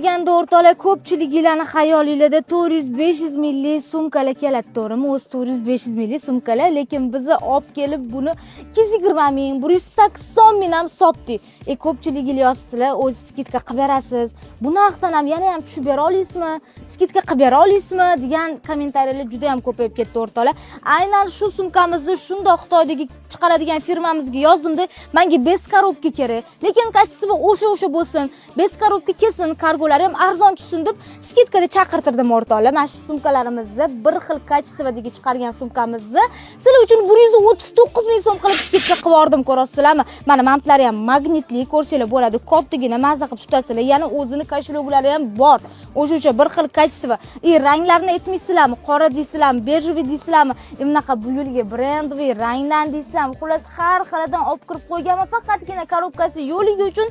Ganda o'rtoqlar, ko'pchiliklarning xayolingizda 400-500 minglik sumkalar keladi, to'g'rimi? O'z 400-500 minglik sumkalar, lekin bizni olib kelib buni 220 ming, 180 ming ham sotdik. Ko'pchiliklar yozibsizlar, o'z skidka qilib berasiz. Bu narxdan ham yana ham tushib bera olasizmi? Skidka qilib bera olasizmi degan kommentariyalar juda ham ko'payib ketdi o'rtoqlar. Aynan shu sumkamizni shundoq Xitoydagi chiqaradigan firmamizga yozimda, menga bez korobka kerak, lekin kачество o'sha bo'lsin, bez korobka kelsin, kargolari ham arzon tushsin deb skidkada chaqirtirdim o'rtoqlar. Mana shu sumkalarimizni bir xil kачестводagi chiqargan sumkamizni sizlar uchun 139 ming so'm qilib skidka qilib yordim, ko'rasizlarmi? Mana mantlari ham magnitli, ko'rsanglar bo'ladi, kattagina maza qilib tutasizlar. Yana o'zini kashloglari ham bor. O'sha bir xil kачество. Ranglarni aytmaysizlarmi? Qora deysizlarmi, bejviy deysizlarmi? Bunaqa bu yo'lga brendviy rangdan deysizlarmi? Xullas har xilidan olib kirib qo'yganman, faqatgina korobkasi yo'ligi uchun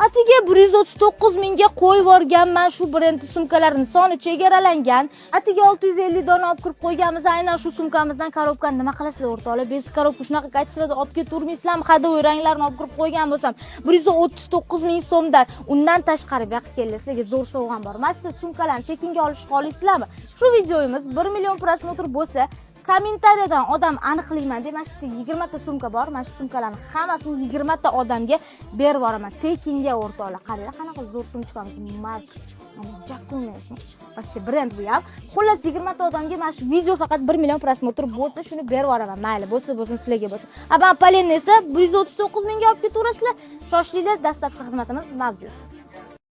atiga 139 mingga qo'yib yuborganman. Shu brend sumkalarining soni chegaralangan. Atiga 650 dona olib kirib qo'yganmiz. Aynan shu sumkamizdan korobkani nima qilasizlar o'rtoqlar? Bez korobka shunaqa kачествоda olib ketavermaysizlarmi? Hadovoy ranglarni olib kirib qo'ygan bo'lsam, 139 ming so'mdan. Undan tashqari bu yoqqa kelsa, sizlarga zo'r sovg'am bor. Mana shu sumkalarni tekinga olishni xohlaysizlarmi? Shu videomiz 1 million prosmotr bo'lsa, kommentariyadan odam aniqlayman deb, mana shu 20 ta sumka bor. Mana shu sumkalarni hammasini 20 ta odamga berib yuboraman. Tekinga o'rtoqlar. Qaranglar, qanaqa zo'r sumkamiz. Mark, Jakunesmi? Vashi brend bu ham. Xullas 20 ta odamga mana shu video faqat 1 million prosmotr bo'lsa, shuni berib yuboraman. Mayli, bo'lsin, sizlarga bo'lsin. Aban Palen esa 139 mingga olib ketaverasizlar. Shoshilinglar, dastlabki xizmatimiz mavjud.